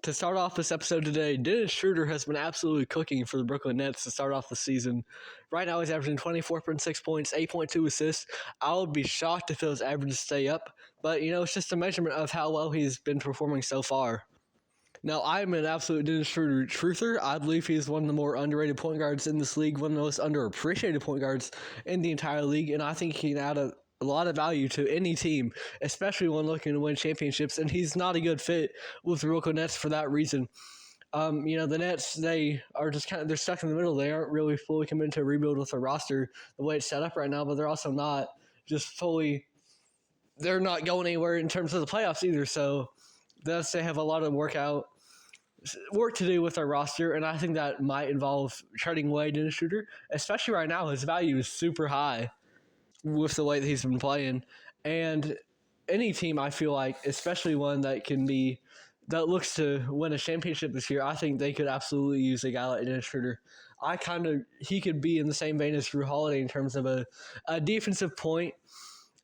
To start off this episode today, Dennis Schroder has been absolutely cooking for the Brooklyn Nets to start off the season. Right now he's averaging 24.6 points, 8.2 assists. I would be shocked if those averages stay up, but it's just a measurement of how well he's been performing so far. Now, I'm an absolute Dennis Schroder truther. I believe he's one of the more underrated point guards in this league, one of the most underappreciated point guards in the entire league, and I think he can add a lot of value to any team, especially when looking to win championships, and he's not a good fit with the Brooklyn Nets for that reason. The Nets, they are just they're stuck in the middle. They aren't really fully committed to a rebuild with their roster the way it's set up right now, but they're also not just fully, they're not going anywhere in terms of the playoffs either, so thus they have a lot of work to do with their roster, and I think that might involve trading away Dennis Schroder, especially right now. His value is super high with the way that he's been playing. And any team, I feel like, especially one that looks to win a championship this year, I think they could absolutely use a guy like Dennis Schroder. He could be in the same vein as Drew Holiday in terms of a defensive point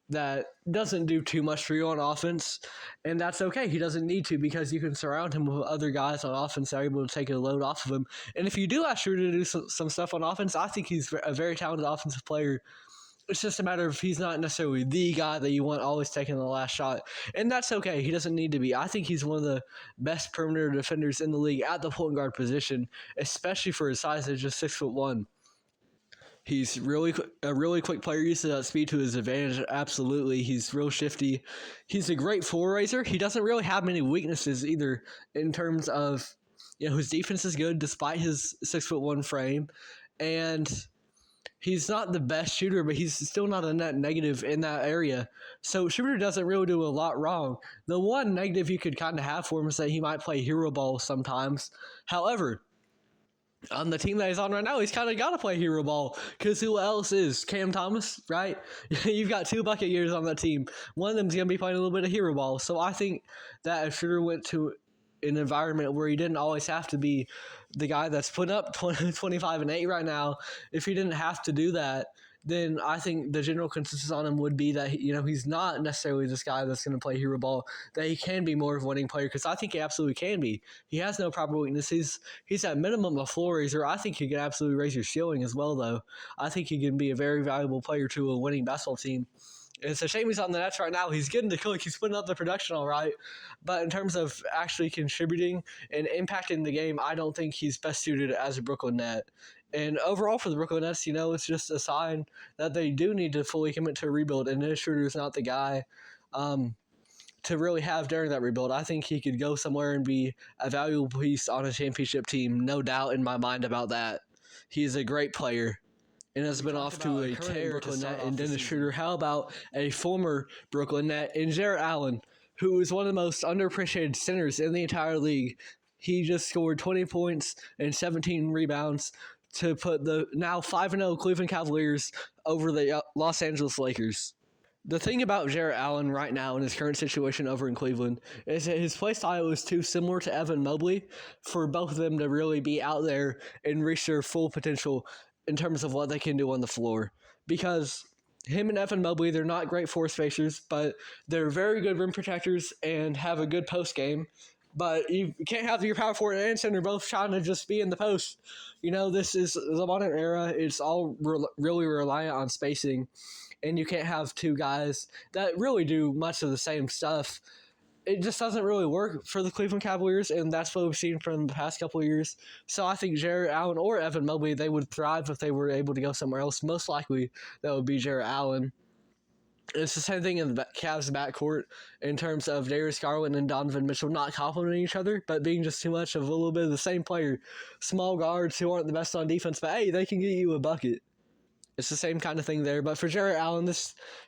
that doesn't do too much for you on offense, and that's okay. He doesn't need to, because you can surround him with other guys on offense that are able to take a load off of him. And if you do ask Schroder to do some stuff on offense, I think he's a very talented offensive player. It's just a matter of he's not necessarily the guy that you want always taking the last shot. And that's okay. He doesn't need to be. I think he's one of the best perimeter defenders in the league at the point guard position, especially for his size at just 6'1". He's a really quick player. He uses that speed to his advantage. Absolutely. He's real shifty. He's a great floor raiser. He doesn't really have many weaknesses either in terms of, his defense is good despite his 6'1" frame. And he's not the best shooter, but he's still not a net negative in that area. So Schroder doesn't really do a lot wrong. The one negative you could kind of have for him is that he might play hero ball sometimes. However, on the team that he's on right now, he's kind of got to play hero ball, because who else is? Cam Thomas, right? You've got two bucket getters on that team. One of them's going to be playing a little bit of hero ball. So I think that if Schroder went to an environment where he didn't always have to be the guy that's putting up 25 and 8 right now, if he didn't have to do that, then I think the general consensus on him would be that he's not necessarily this guy that's going to play hero ball, that he can be more of a winning player, because I think he absolutely can be. He has no proper weaknesses. He's at minimum a floor raiser. I think he can absolutely raise your ceiling as well, though. I think he can be a very valuable player to a winning basketball team. It's a shame he's on the Nets right now. He's getting to cook. He's putting up the production all right. But in terms of actually contributing and impacting the game, I don't think he's best suited as a Brooklyn Net. And overall for the Brooklyn Nets, it's just a sign that they do need to fully commit to a rebuild. And Dennis Schroder is not the guy to really have during that rebuild. I think he could go somewhere and be a valuable piece on a championship team. No doubt in my mind about that. He's a great player and has been off to a tear Brooklyn Net and Dennis Schroder. How about a former Brooklyn Net and Jarrett Allen, who is one of the most underappreciated centers in the entire league? He just scored 20 points and 17 rebounds to put the now 5-0 Cleveland Cavaliers over the Los Angeles Lakers. The thing about Jarrett Allen right now in his current situation over in Cleveland is that his play style is too similar to Evan Mobley for both of them to really be out there and reach their full potential in terms of what they can do on the floor. Because him and Evan Mobley, they're not great force spacers, but they're very good rim protectors and have a good post game. But you can't have your power forward and center both trying to just be in the post. This is the modern era. It's all really reliant on spacing. And you can't have two guys that really do much of the same stuff. It just doesn't really work for the Cleveland Cavaliers, and that's what we've seen from the past couple of years. So I think Jarrett Allen or Evan Mobley, they would thrive if they were able to go somewhere else. Most likely, that would be Jarrett Allen. It's the same thing in the Cavs backcourt in terms of Darius Garland and Donovan Mitchell not complimenting each other, but being just too much of a little bit of the same player. Small guards who aren't the best on defense, but hey, they can get you a bucket. It's the same kind of thing there. But for Jarrett Allen,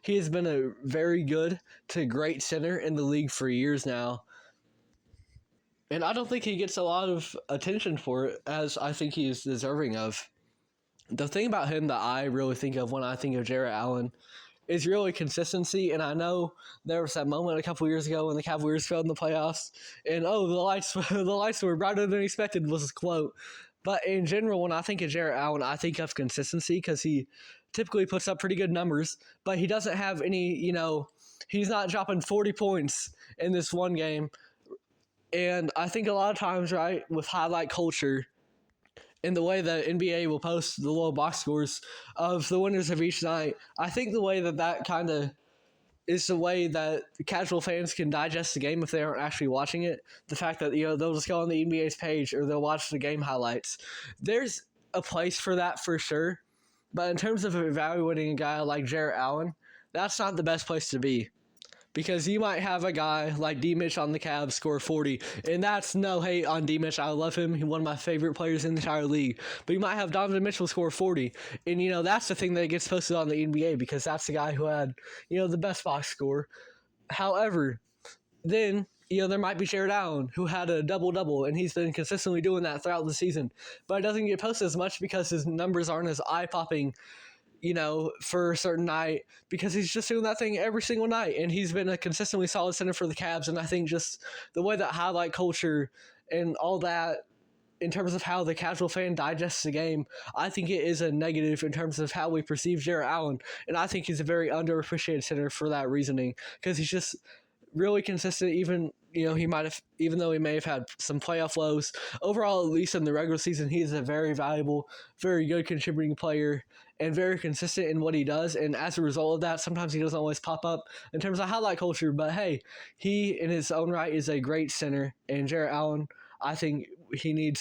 he has been a very good to great center in the league for years now. And I don't think he gets a lot of attention for it, as I think he is deserving of. The thing about him that I really think of when I think of Jarrett Allen is really consistency. And I know there was that moment a couple years ago when the Cavaliers failed in the playoffs, and the lights were brighter than expected was his quote. But in general, when I think of Jarrett Allen, I think of consistency, because he typically puts up pretty good numbers, but he doesn't have any, he's not dropping 40 points in this one game And I think a lot of times, right, with highlight culture, in the way that NBA will post the little box scores of the winners of each night, I think the way that kind of is the way that casual fans can digest the game if they aren't actually watching it. The fact that, they'll just go on the NBA's page or they'll watch the game highlights. There's a place for that for sure. But in terms of evaluating a guy like Jarrett Allen, that's not the best place to be. Because you might have a guy like D-Mitch on the Cavs score 40, and that's no hate on D-Mitch. I love him. He's one of my favorite players in the entire league. But you might have Donovan Mitchell score 40, and, that's the thing that gets posted on the NBA because that's the guy who had, the best box score. However, then, there might be Jarrett Allen who had a double-double, and he's been consistently doing that throughout the season. But it doesn't get posted as much because his numbers aren't as eye-popping for a certain night because he's just doing that thing every single night. And he's been a consistently solid center for the Cavs. And I think just the way that highlight culture and all that in terms of how the casual fan digests the game, I think it is a negative in terms of how we perceive Jarrett Allen. And I think he's a very underappreciated center for that reasoning because he's just really consistent. Even even though he may have had some playoff lows, overall, at least in the regular season, he is a very valuable, very good contributing player and very consistent in what he does. And as a result of that, sometimes he doesn't always pop up in terms of highlight culture. But hey, he in his own right is a great center. And Jarrett Allen, I think he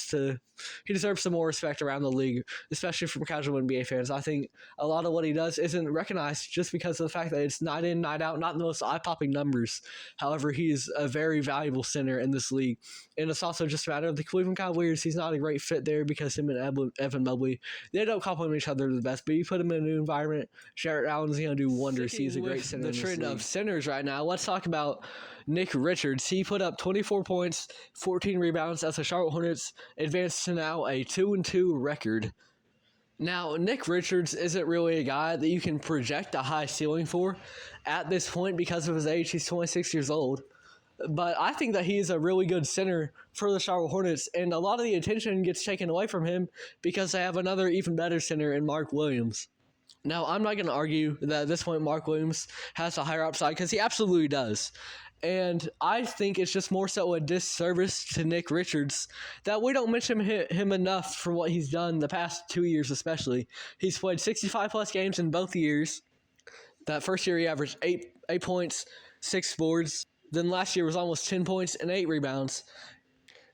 deserves some more respect around the league, especially from casual NBA fans. I think a lot of what he does isn't recognized just because of the fact that it's night in, night out, not the most eye-popping numbers. However, he is a very valuable center in this league. And it's also just a matter of the Cleveland Cavaliers. He's not a great fit there because him and Evan Mobley, they don't complement each other the best. But you put him in a new environment, Jarrett Allen's going to do wonders. He's a great center. The trend of centers right now, let's talk about Nick Richards. He put up 24 points, 14 rebounds as the Charlotte Hornets advanced to now a 2-2 record. Now, Nick Richards isn't really a guy that you can project a high ceiling for at this point because of his age. He's 26 years old. But I think that he's a really good center for the Charlotte Hornets, and a lot of the attention gets taken away from him because they have another even better center in Mark Williams. Now, I'm not going to argue that at this point Mark Williams has a higher upside because he absolutely does. And I think it's just more so a disservice to Nick Richards that we don't mention him enough for what he's done the past 2 years especially. He's played 65-plus games in both years. That first year he averaged 8 points, 6 boards. Then last year was almost 10 points and 8 rebounds.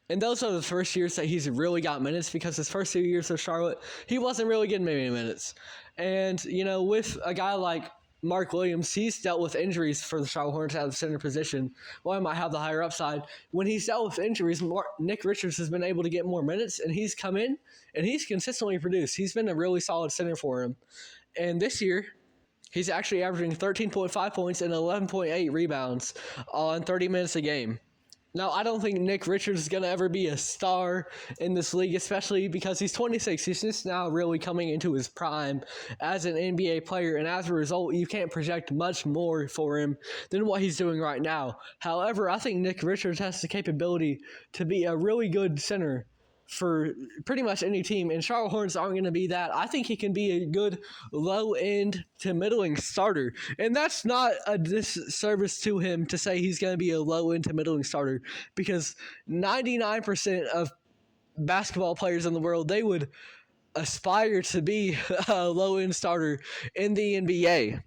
And those are the first years that he's really got minutes because his first 2 years with Charlotte, he wasn't really getting many minutes. And, with a guy like Mark Williams, he's dealt with injuries for the Charlotte Hornets out of the center position. Well, he might have the higher upside. When he's dealt with injuries, Nick Richards has been able to get more minutes, and he's come in, and he's consistently produced. He's been a really solid center for him. And this year, he's actually averaging 13.5 points and 11.8 rebounds on 30 minutes a game. Now, I don't think Nick Richards is going to ever be a star in this league, especially because he's 26. He's just now really coming into his prime as an NBA player, and as a result, you can't project much more for him than what he's doing right now. However, I think Nick Richards has the capability to be a really good center for pretty much any team, and Charlotte Hornets aren't going to be that. I think he can be a good low-end to middling starter, and that's not a disservice to him to say he's going to be a low-end to middling starter, because 99% of basketball players in the world, they would aspire to be a low-end starter in the NBA.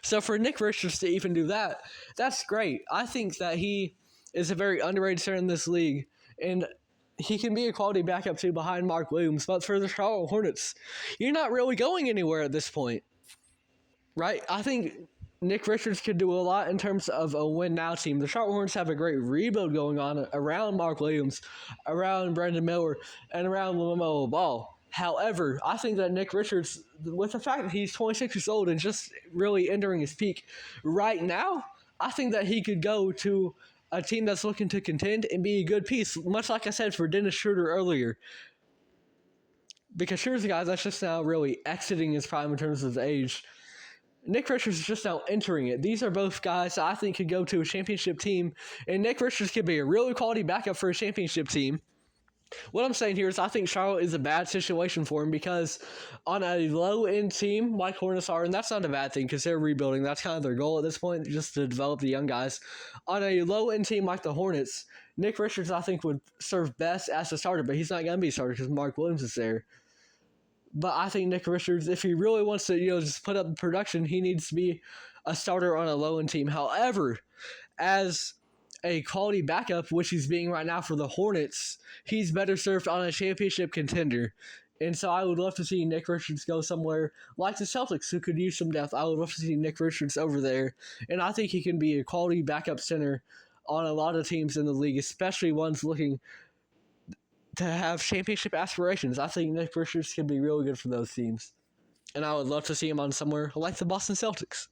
So for Nick Richards to even do that, that's great. I think that he is a very underrated center in this league, and he can be a quality backup too behind Mark Williams. But for the Charlotte Hornets, you're not really going anywhere at this point, right? I think Nick Richards could do a lot in terms of a win-now team. The Charlotte Hornets have a great rebuild going on around Mark Williams, around Brandon Miller, and around LaMelo Ball. However, I think that Nick Richards, with the fact that he's 26 years old and just really entering his peak right now, I think that he could go to a team that's looking to contend and be a good piece, much like I said for Dennis Schroder earlier. Because Schroder's a guy that's just now really exiting his prime in terms of age. Nick Richards is just now entering it. These are both guys that I think could go to a championship team, and Nick Richards could be a really quality backup for a championship team. What I'm saying here is I think Charlotte is a bad situation for him because on a low-end team like Hornets are, and that's not a bad thing because they're rebuilding. That's kind of their goal at this point, just to develop the young guys. On a low-end team like the Hornets, Nick Richards, I think, would serve best as a starter, but he's not going to be a starter because Mark Williams is there. But I think Nick Richards, if he really wants to, just put up production, he needs to be a starter on a low-end team. However, as a quality backup, which he's being right now for the Hornets, he's better served on a championship contender. And so I would love to see Nick Richards go somewhere like the Celtics, who could use some depth. I would love to see Nick Richards over there. And I think he can be a quality backup center on a lot of teams in the league, especially ones looking to have championship aspirations. I think Nick Richards can be really good for those teams. And I would love to see him on somewhere like the Boston Celtics.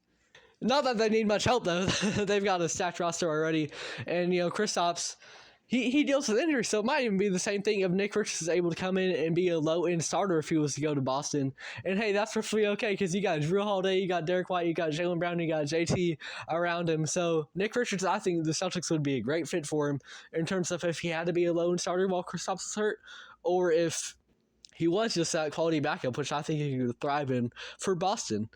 Not that they need much help, though. They've got a stacked roster already. And, Kristaps, he deals with injuries, so it might even be the same thing if Nick Richards is able to come in and be a low-end starter if he was to go to Boston. And, hey, that's perfectly okay because you got Drew Holiday, you got Derek White, you got Jaylen Brown, you got JT around him. So, Nick Richards, I think the Celtics would be a great fit for him in terms of if he had to be a low-end starter while Kristaps was hurt, or if he was just that quality backup, which I think he could thrive in for Boston.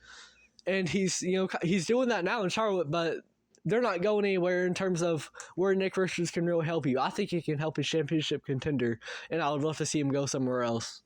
And he's doing that now in Charlotte, but they're not going anywhere in terms of where Nick Richards can really help you. I think he can help a championship contender, and I would love to see him go somewhere else.